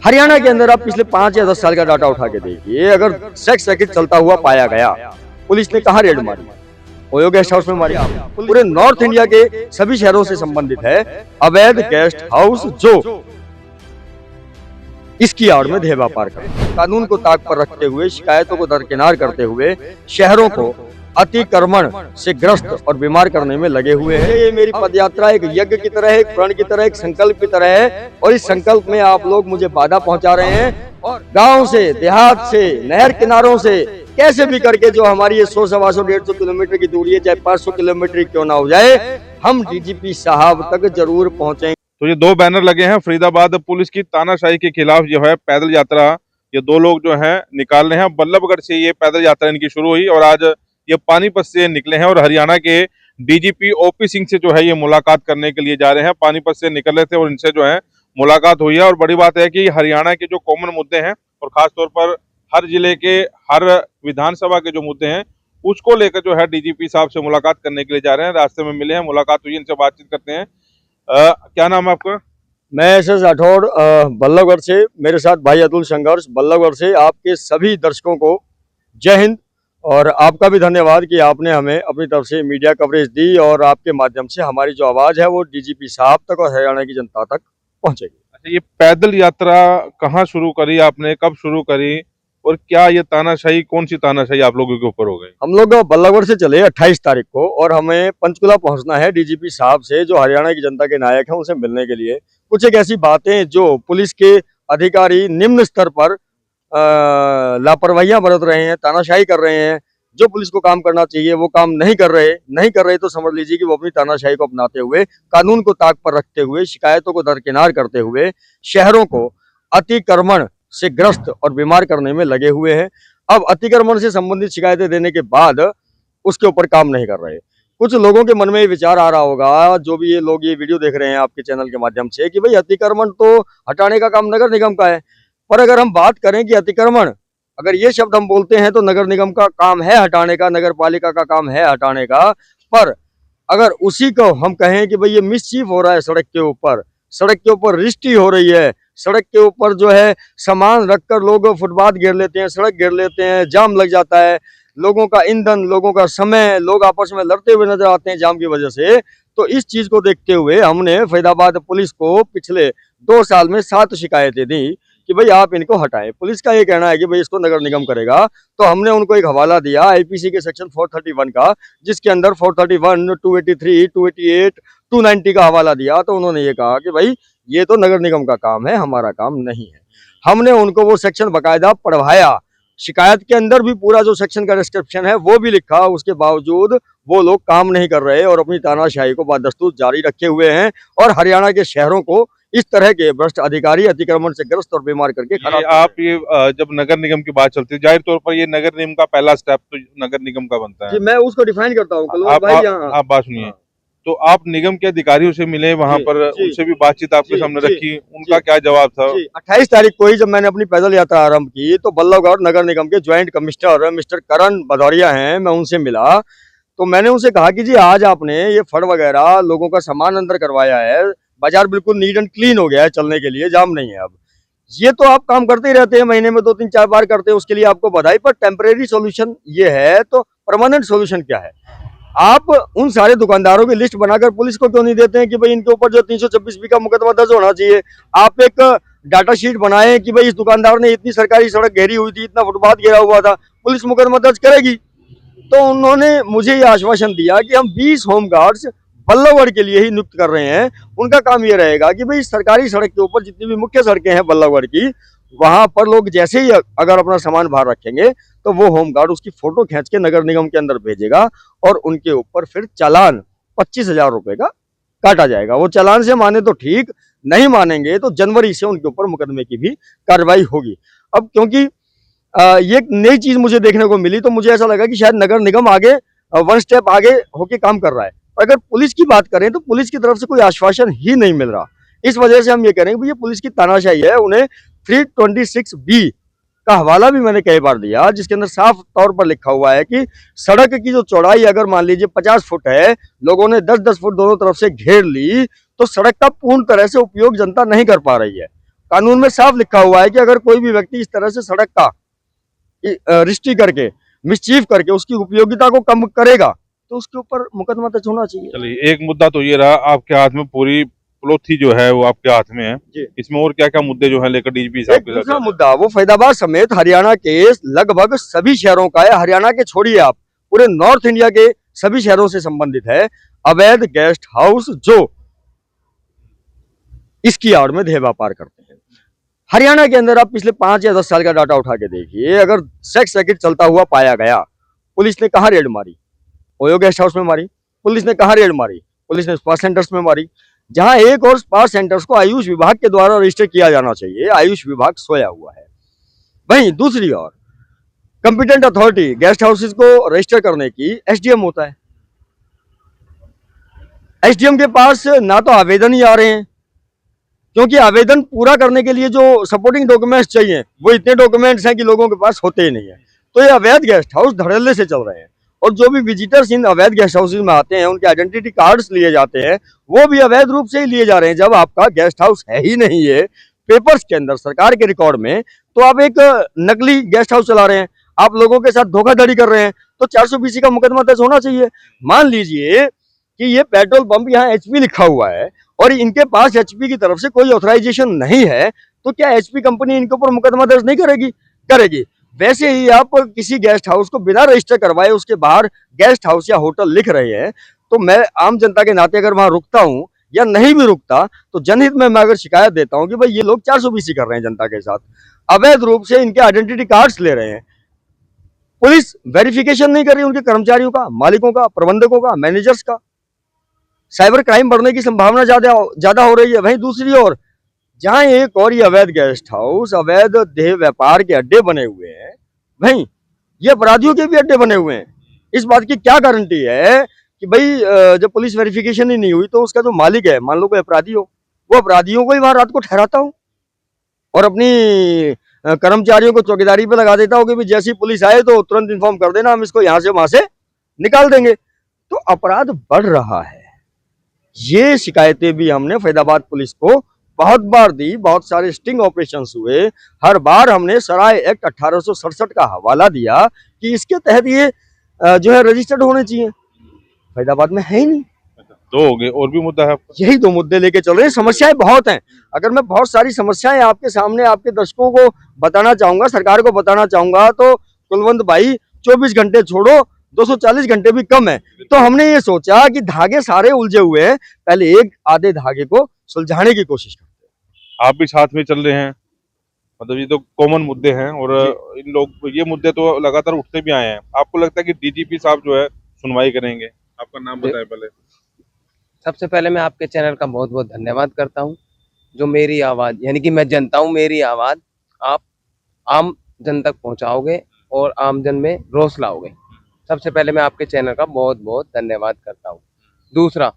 हरियाणा के अंदर आप पिछले 5 या 10 साल का डाटा उठा के देखिए, अगर सेक्स रैकेट चलता हुआ पाया गया, पुलिस ने कहाँ रेड मारी? ओयो गेस्ट हाउस में मारी। पूरे नॉर्थ इंडिया के सभी शहरों से संबंधित है अवैध गेस्ट हाउस, जो इसकी आड़ में देह व्यापार कर कानून को ताक पर रखते हुए, शिकायतों को दरकिनार करते हुए शहरों को अतिक्रमण से ग्रस्त और बीमार करने में लगे हुए हैं। ये मेरी पदयात्रा एक यज्ञ की तरह है, एक प्रण की तरह, एक संकल्प की तरह है, और इस संकल्प में आप लोग मुझे बाधा पहुंचा रहे हैं। और गांव से, देहात से, नहर किनारों से कैसे भी करके जो हमारी ये 100-150 किलोमीटर की दूरी है, चाहे 500 किलोमीटर क्यों ना हो जाए, हम डीजीपी साहब तक जरूर पहुंचेंगे। तो ये 2 बैनर लगे हैं फरीदाबाद पुलिस की तानाशाही के खिलाफ जो है पैदल यात्रा, ये 2 लोग जो है निकाल रहे हैं। बल्लभगढ़ से ये पैदल यात्रा इनकी शुरू हुई और आज ये पानीपत से निकले हैं और हरियाणा के डीजीपी ओपी सिंह से जो है ये मुलाकात करने के लिए जा रहे हैं। पानीपत से निकल रहे थे और इनसे जो है मुलाकात हुई है। और बड़ी बात है कि हरियाणा के जो कॉमन मुद्दे हैं और खासतौर पर हर जिले के, हर विधानसभा के जो मुद्दे हैं, उसको लेकर जो है डीजीपी साहब से मुलाकात करने के लिए जा रहे हैं। रास्ते में मिले हैं, मुलाकात हुई, इनसे बातचीत करते हैं। क्या नाम है आपका? मैं एस राठौड़, बल्लभगढ़ से। मेरे साथ भाई अतुल संघर्ष, बल्लभगढ़ से। आपके सभी दर्शकों को जय हिंद, और आपका भी धन्यवाद कि आपने हमें अपनी तरफ से मीडिया कवरेज दी, और आपके माध्यम से हमारी जो आवाज़ है वो डीजीपी साहब तक और हरियाणा की जनता तक पहुंचेगी। अच्छा, ये पैदल यात्रा कहाँ शुरू करी आपने, कब शुरू करी, और क्या ये तानाशाही, कौन सी तानाशाही आप लोगों के ऊपर हो गई? हम लोग बल्लभगढ़ से चले 28 तारीख को, और हमें पंचकुला पहुंचना है डीजीपी साहब से, जो हरियाणा की जनता के नायक हैं, उनसे मिलने के लिए। कुछ एक ऐसी बातें जो पुलिस के अधिकारी निम्न स्तर पर लापरवाहियां बरत रहे हैं, तानाशाही कर रहे हैं, जो पुलिस को काम करना चाहिए वो काम नहीं कर रहे, तो समझ लीजिए कि वो अपनी तानाशाही को अपनाते हुए, कानून को ताक पर रखते हुए, शिकायतों को दरकिनार करते हुए शहरों को अतिक्रमण से ग्रस्त और बीमार करने में लगे हुए हैं। अब अतिक्रमण से संबंधित शिकायतें देने के बाद उसके ऊपर काम नहीं कर रहे। कुछ लोगों के मन में ये विचार आ रहा होगा, जो भी ये लोग ये वीडियो देख रहे हैं आपके चैनल के माध्यम से, कि भाई अतिक्रमण तो हटाने का काम नगर निगम का है। पर अगर हम बात करें कि अतिक्रमण, अगर ये शब्द हम बोलते हैं तो नगर निगम का काम है हटाने का, नगर पालिका का काम है हटाने का। पर अगर उसी को हम कहें कि भाई ये मिसचीफ हो रहा है सड़क के ऊपर रिश्ती हो रही है, सड़क के ऊपर जो है सामान रखकर लोग फुटपाथ घेर लेते हैं, सड़क घेर लेते हैं, जाम लग जाता है, लोगों का ईंधन, लोगों का समय, लोग आपस में लड़ते हुए नजर आते हैं जाम की वजह से। तो इस चीज को देखते हुए हमने फरीदाबाद पुलिस को पिछले 2 साल में 7 शिकायतें दी कि भाई आप इनको हटाएं। पुलिस का ये कहना है कि भाई इसको नगर निगम करेगा। तो हमने उनको एक हवाला दिया आईपीसी के सेक्शन 431 का, जिसके अंदर 431, 283, 288, 290 का हवाला दिया। तो उन्होंने ये कहा कि भाई ये तो नगर निगम का काम है, हमारा काम नहीं है। हमने उनको वो सेक्शन बाकायदा पढ़वाया, शिकायत के अंदर भी पूरा जो सेक्शन का डिस्क्रिप्शन है वो भी लिखा। उसके बावजूद वो लोग काम नहीं कर रहे और अपनी तानाशाही को बदस्तूर जारी रखे हुए हैं, और हरियाणा के शहरों को इस तरह के भ्रष्ट अधिकारी अतिक्रमण से ग्रस्त और बीमार करके खराब। आप ये जब नगर निगम की बात चलती है, जाहिर तौर पर ये नगर निगम का पहला स्टेप तो नगर निगम का बनता है। मैं उसको डिफाइन करता हूँ। आप बात सुनिए। तो आप निगम के अधिकारियों से मिले वहां पर, उनसे भी बातचीत आपके सामने रखी, उनका क्या जवाब था? 28 तारीख को ही जब मैंने अपनी पैदल यात्रा आरंभ की, तो बल्लभगढ़ नगर निगम के ज्वाइंट कमिश्नर मिस्टर करण भदौरिया हैं, मैं उनसे मिला। तो मैंने उनसे कहा कि जी आज आपने ये फड़ वगैरह लोगों का सामान अंदर करवाया है, बाजार बिल्कुल नीट एंड क्लीन हो गया है, चलने के लिए जाम नहीं है। अब ये तो आप काम करते ही रहते हैं, महीने में 2-3-4 बार करते हैं, उसके लिए आपको बधाई। पर टेम्परेरी सॉल्यूशन ये है, तो परमानेंट सॉल्यूशन क्या है? आप उन सारे दुकानदारों की लिस्ट बनाकर पुलिस को क्यों नहीं देते हैं कि भाई इनके ऊपर जो 326B का मुकदमा दर्ज होना चाहिए? आप एक डाटा शीट बनाएं कि भाई इस दुकानदार ने इतनी सरकारी सड़क घेरी हुई थी, इतना फुटपाथ घेरा हुआ था, पुलिस मुकदमा दर्ज करेगी। तो उन्होंने मुझे ये आश्वासन दिया कि हम 20 होमगार्ड्स बल्लभगढ़ के लिए ही नियुक्त कर रहे हैं। उनका काम ये रहेगा कि भाई सरकारी सड़क के ऊपर जितनी भी मुख्य सड़कें हैं बल्लभगढ़ की, वहां पर लोग जैसे ही अगर अपना सामान बाहर रखेंगे तो वो होमगार्ड उसकी फोटो खींच के नगर निगम के अंदर भेजेगा, और उनके ऊपर फिर चालान 25,000 रुपए का काटा जाएगा। वो चालान से माने तो ठीक, नहीं मानेंगे तो जनवरी से उनके ऊपर मुकदमे की भी कार्रवाई होगी। अब क्योंकि ये नई चीज मुझे देखने को मिली, तो मुझे ऐसा लगा कि शायद नगर निगम आगे 1 स्टेप आगे होके काम कर रहा है। अगर पुलिस की बात करें तो पुलिस की तरफ से कोई आश्वासन ही नहीं मिल रहा। इस वजह से हम ये कह रहे हैं कि ये पुलिस की तानाशाही है। उन्हें 326B का हवाला भी मैंने कई बार दिया, जिसके अंदर साफ तौर पर लिखा हुआ है कि सड़क की जो चौड़ाई अगर मान लीजिए 50 फुट है, लोगों ने 10-10 फुट दोनों तरफ से घेर ली, तो सड़क का पूर्ण तरह से उपयोग जनता नहीं कर पा रही है। कानून में साफ लिखा हुआ है कि अगर कोई भी व्यक्ति इस तरह से सड़क का रिस्ट्रिक्ट करके, मिसचीफ करके उसकी उपयोगिता को कम करेगा तो उसके ऊपर मुकदमा दर्ज होना चाहिए। चलिए, एक मुद्दा तो ये रहा, आपके हाथ में पूरी पलोथी जो है वो आपके हाथ में है, इसमें और क्या क्या मुद्दे जो है लेकर डीजीपी साहब के दूसरा साथ? मुद्दा वो फैजाबाद समेत हरियाणा के लगभग सभी शहरों का है। हरियाणा के छोड़िए, आप पूरे नॉर्थ इंडिया के सभी शहरों से संबंधित है। अवैध गेस्ट हाउस जो इसकी आड़ में देह व्यापार करते हैं। हरियाणा के अंदर आप पिछले 5 या 10 साल का डाटा उठा के देखिए, अगर सेक्स रैकेट चलता हुआ पाया गया, पुलिस ने कहाँ रेड मारी? ओयो गेस्ट हाउस में मारी। पुलिस ने कहाँ रेड मारी? पुलिस ने स्पा सेंटर्स में मारी। जहां एक और स्पा सेंटर्स को आयुष विभाग के द्वारा रजिस्टर किया जाना चाहिए, आयुष विभाग सोया हुआ है। वहीं दूसरी ओर कंपिटेंट अथॉरिटी गेस्ट हाउसेस को रजिस्टर करने की एसडीएम होता है। एसडीएम के पास ना तो आवेदन ही आ रहे हैं, क्योंकि आवेदन पूरा करने के लिए जो सपोर्टिंग डॉक्यूमेंट्स चाहिए वो इतने डॉक्यूमेंट्स हैं कि लोगों के पास होते ही नहीं है। तो ये अवैध गेस्ट हाउस धड़ल्ले से चल रहे हैं और जो भी विजिटर्स इन अवैध गेस्ट हाउसेज में आते हैं उनके आइडेंटिटी कार्ड्स लिए जाते हैं, वो भी अवैध रूप से ही लिए जा रहे हैं। जब आपका गेस्ट हाउस है ही नहीं है पेपर्स के अंदर, सरकार के रिकॉर्ड में, तो आप एक नकली गेस्ट हाउस चला रहे हैं, आप लोगों के साथ धोखाधड़ी कर रहे हैं, तो 420 का मुकदमा दर्ज होना चाहिए। मान लीजिए कि ये पेट्रोल पंप यहाँ एचपी लिखा हुआ है और इनके पास एचपी की तरफ से कोई ऑथराइजेशन नहीं है, तो क्या एचपी कंपनी इनके ऊपर मुकदमा दर्ज नहीं करेगी? करेगी। वैसे ही आप किसी गेस्ट हाउस को बिना रजिस्टर करवाए उसके बाहर गेस्ट हाउस या होटल लिख रहे हैं, तो मैं आम जनता के नाते अगर वहां रुकता हूं या नहीं भी रुकता तो जनहित में मैं अगर शिकायत देता हूं कि भाई ये लोग 420 कर रहे हैं जनता के साथ, अवैध रूप से इनके आइडेंटिटी कार्ड्स ले रहे हैं, पुलिस वेरिफिकेशन नहीं कर रही उनके कर्मचारियों का, मालिकों का, प्रबंधकों का, मैनेजर्स का, साइबर क्राइम बढ़ने की संभावना ज्यादा हो रही है। वहीं दूसरी ओर जहां एक और ये अवैध गेस्ट हाउस, अवैध देह व्यापार के अड्डे बने हुए हैं, वहीं ये अपराधियों के भी अड्डे बने हुए हैं। इस बात की क्या गारंटी है कि भाई जब पुलिस वेरिफिकेशन ही नहीं हुई तो उसका जो मालिक है, मान लो कोई अपराधी हो, वो अपराधियों को ही वहां रात को ठहराता हो और अपनी कर्मचारियों को चौकीदारी पे लगा देता हो कि जैसी पुलिस आए तो तुरंत इन्फॉर्म कर देना, हम इसको यहाँ से वहां से निकाल देंगे। तो अपराध बढ़ रहा है। ये शिकायतें भी हमने फैजाबाद पुलिस को बहुत बार दी, बहुत सारे स्टिंग ऑपरेशंस हुए, हर बार हमने सराय एक्ट 1867 का हवाला दिया कि इसके तहत ये जो है रजिस्टर्ड होने चाहिए। फैजाबाद में है ही नहीं। दो हो गए, और भी मुद्दा है आपका? यही 2 मुद्दे लेके चल रहे हैं। समस्याएं बहुत हैं। अगर मैं बहुत सारी समस्याएं आपके सामने, आपके दर्शकों को बताना चाहूंगा, सरकार को बताना चाहूंगा, तो कुलवंत भाई 24 घंटे छोड़ो 240 घंटे भी कम है। तो हमने ये सोचा कि धागे सारे उलझे हुए हैं, पहले एक आधे धागे को सुलझाने की कोशिश करते हैं। आप भी साथ में चल रहे हैं, मतलब ये तो कॉमन मुद्दे हैं और इन लोग ये मुद्दे तो लगातार उठते भी आए हैं। आपको लगता है कि डीजीपी साहब जो है सुनवाई करेंगे? आपका नाम बताएं पहले। सबसे पहले मैं आपके चैनल का बहुत बहुत धन्यवाद करता हूं, जो मेरी आवाज़, यानी कि मैं जनता हूं, मेरी आवाज़ आप आम जन तक पहुंचाओगे और आम जन में रोष लाओगे। सबसे पहले मैं आपके चैनल का बहुत बहुत धन्यवाद करता हूं। दूसरा,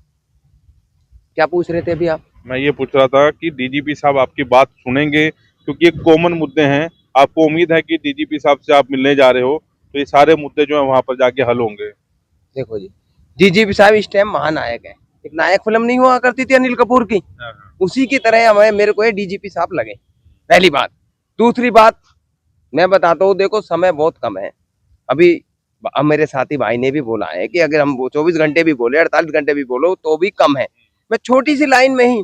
क्या पूछ रहे थे अभी आप? मैं ये पूछ रहा था कि डीजीपी साहब आपकी बात सुनेंगे, क्योंकि ये कॉमन मुद्दे हैं। आपको उम्मीद है कि डीजीपी साहब से आप मिलने जा रहे हो तो ये सारे मुद्दे जो है वहां पर जाके हल होंगे? देखो जी, डीजीपी साहब इस टाइम महानायक है। एक नायक फिल्म नहीं हुआ करती थी अनिल कपूर की, उसी की तरह हमें, मेरे को ये डीजीपी साहब लगे, पहली बात। दूसरी बात मैं बताता हूँ, देखो समय बहुत कम है अभी। अब मेरे साथी भाई ने भी बोला है कि अगर हम 24 घंटे भी बोले, 48 घंटे भी बोलो तो भी कम है। मैं छोटी सी लाइन में ही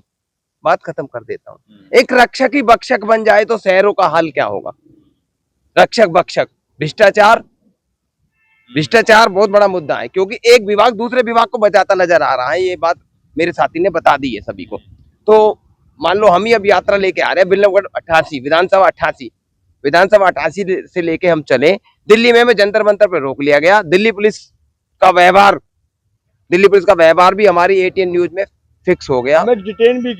बात खत्म कर देता हूँ। एक रक्षक ही भक्षक बन जाए तो शहरों का हाल क्या होगा? रक्षक भक्षक, भ्रष्टाचार, भ्रष्टाचार बहुत बड़ा मुद्दा है, क्योंकि एक विभाग दूसरे विभाग को बचाता नजर आ रहा है। ये बात मेरे साथी ने बता दी है सभी को। तो मान लो हम ही अब यात्रा लेके आ रहे हैं, बिल्लभगढ़ 88 विधानसभा 88 से लेके हम चले दिल्ली में, हमें जंतर मंतर पे रोक लिया गया। दिल्ली पुलिस का व्यवहार भी हमारी एटीएन न्यूज में फिक्स हो गया, हमें डिटेन भी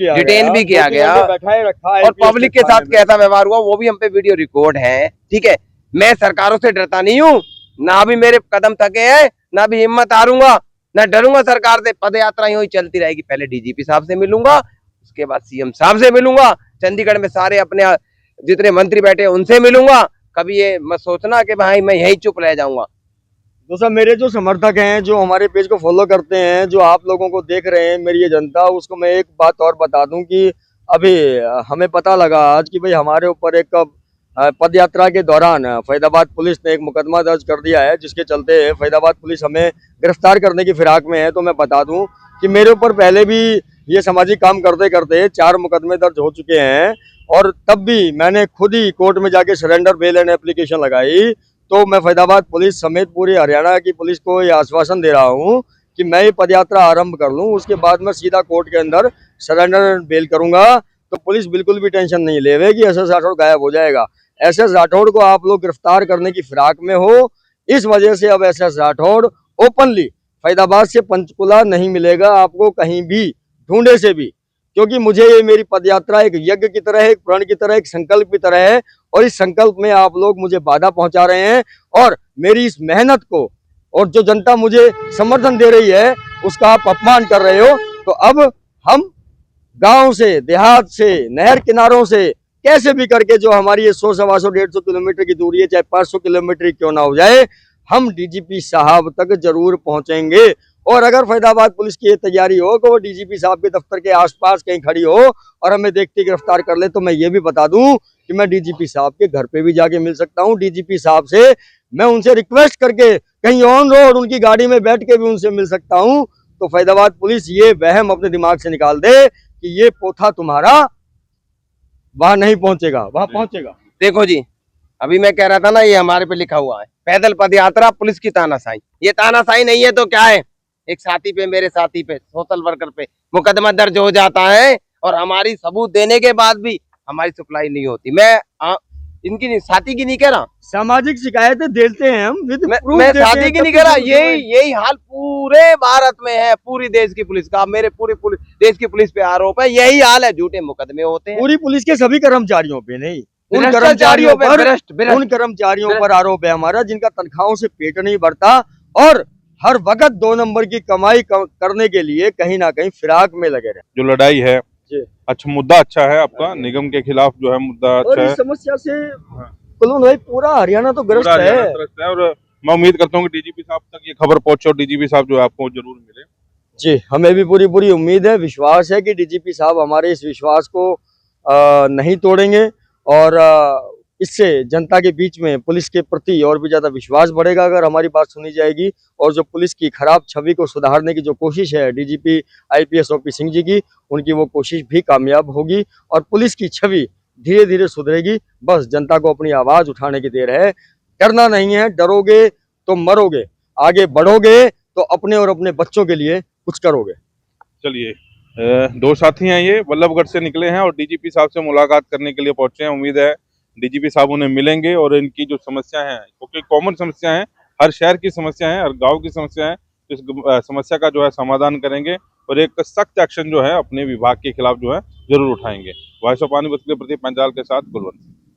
किया गया बैठाए रखा है, और पब्लिक के साथ कैसा व्यवहार हुआ वो भी हम पे वीडियो रिकॉर्ड है। ठीक है, मैं सरकारों से डरता नहीं हूँ, ना भी मेरे कदम थके हैं, ना भी हिम्मत हारूंगा, ना डरूंगा सरकार से। पद यात्रा यूं ही चलती रहेगी। पहले डीजीपी साहब से मिलूंगा, उसके बाद सीएम साहब से मिलूंगा, चंडीगढ़ में सारे अपने जितने मंत्री बैठे उनसे मिलूंगा। कभी ये मत सोचना कि भाई मैं यही चुप रह जाऊंगा। दोस्तों, मेरे जो समर्थक हैं, जो हमारे पेज को फॉलो करते हैं, जो आप लोगों को देख रहे हैं, मेरी ये जनता, उसको मैं एक बात और बता दूं कि अभी हमें पता लगा आज कि भाई हमारे ऊपर एक पद यात्रा के दौरान फरीदाबाद पुलिस ने एक मुकदमा दर्ज कर दिया है, जिसके चलते फरीदाबाद पुलिस हमें गिरफ्तार करने की फिराक में है। तो मैं बता दूं कि मेरे ऊपर पहले भी ये सामाजिक काम करते करते 4 मुकदमे दर्ज हो चुके हैं, और तब भी मैंने खुद ही कोर्ट में जाके सरेंडर बेल एंड एप्लीकेशन लगाई। तो मैं फरीदाबाद पुलिस समेत पूरी हरियाणा की पुलिस को ये आश्वासन दे रहा हूँ कि मैं ये पदयात्रा आरंभ कर लूँ, उसके बाद मैं सीधा कोर्ट के अंदर सरेंडर बेल करूंगा। तो पुलिस बिल्कुल भी टेंशन नहीं लेवे कि एसएस राठौड़ गायब हो जाएगा। एसएस राठौड़ को आप लोग गिरफ्तार करने की फिराक में हो, इस वजह से अब एसएस राठौड़ ओपनली फरीदाबाद से पंचकुला नहीं मिलेगा आपको कहीं भी, ढूंढे से भी, क्योंकि मुझे ये मेरी पदयात्रा एक यज्ञ की तरह है, एक प्रण की तरह, एक संकल्प की तरह है, और इस संकल्प में आप लोग मुझे बाधा पहुंचा रहे हैं, और मेरी इस मेहनत को और जो जनता मुझे समर्थन दे रही है उसका आप अपमान कर रहे हो। तो अब हम गांव से, देहात से, नहर किनारों से कैसे भी करके जो हमारी ये 100, 125, 150 किलोमीटर की दूरी है, चाहे 500 किलोमीटर क्यों ना हो जाए, हम डीजीपी साहब तक जरूर पहुंचेंगे। और अगर फरीदाबाद पुलिस की ये तैयारी हो कि वो डीजीपी साहब के दफ्तर के आसपास कहीं खड़ी हो और हमें देखते गिरफ्तार कर ले, तो मैं ये भी बता दूं कि मैं डीजीपी साहब के घर पे भी जाके मिल सकता हूं। डीजीपी साहब से मैं उनसे रिक्वेस्ट करके कहीं ऑन रोड उनकी गाड़ी में बैठ के भी उनसे मिल सकता हूं। तो फरीदाबाद पुलिस ये वहम अपने दिमाग से निकाल दे कि ये पोथा तुम्हारा वहां नहीं पहुंचेगा, वहां पहुंचेगा। देखो जी, अभी मैं कह रहा था ना, ये हमारे पे लिखा हुआ है पैदल पदयात्रा पुलिस की तानाशाही। ये तानाशाही नहीं है तो क्या है? एक साथी पे, मेरे साथी पे, सोशल वर्कर पे मुकदमा दर्ज हो जाता है और हमारी सबूत देने के बाद भी हमारी सप्लाई नहीं होती। मैं इनकी नहीं, साथी की नहीं कह रहा, सामाजिक शिकायतें देते हैं हम, मैं साथी की नहीं कह रहा। यही हाल पूरे भारत में है, पूरी देश की पुलिस का। मेरे पूरी देश की पुलिस पे आरोप है, यही हाल है, झूठे मुकदमे होते हैं। पूरी पुलिस के सभी कर्मचारियों पे नहीं, उन कर्मचारियों पर आरोप है हमारा, जिनका तनख्वाहों से पेट नहीं भरता और हर वक्त 2 नंबर की कमाई करने के लिए कहीं ना कहीं फिराक में लगे रहे। जो लड़ाई है, अच्छा मुद्दा अच्छा है आपका, निगम के खिलाफ जो है मुद्दा अच्छा है। इस समस्या से कुल्लू भाई पूरा हरियाणा तो ग्रस्त है। और मैं उम्मीद करता हूँ कि डीजीपी साहब तक ये खबर पहुंचे और डीजीपी साहब जो है आपको जरूर मिले। जी, हमें भी पूरी उम्मीद है, विश्वास है कि डीजीपी साहब हमारे इस विश्वास को नहीं तोड़ेंगे, और इससे जनता के बीच में पुलिस के प्रति और भी ज्यादा विश्वास बढ़ेगा अगर हमारी बात सुनी जाएगी। और जो पुलिस की खराब छवि को सुधारने की जो कोशिश है DGP IPS OP Singh ji की, उनकी वो कोशिश भी कामयाब होगी और पुलिस की छवि धीरे धीरे सुधरेगी। बस जनता को अपनी आवाज उठाने की देर है, डरना नहीं है। डरोगे तो मरोगे, आगे बढ़ोगे तो अपने और अपने बच्चों के लिए कुछ करोगे। चलिए, 2 साथी हैं, ये बल्लभगढ़ से निकले हैं और डीजीपी साहब से मुलाकात करने के लिए पहुंचे हैं। उम्मीद है डीजीपी साहब उन्हें मिलेंगे और इनकी जो समस्या है, क्योंकि कॉमन समस्या है, हर शहर की समस्या है, हर गांव की समस्या है, इस समस्या का जो है समाधान करेंगे और एक सख्त एक्शन जो है अपने विभाग के खिलाफ जो है जरूर उठाएंगे। वॉइस ऑफ पानीपत के प्रति पंजाल के साथ कुलवंत।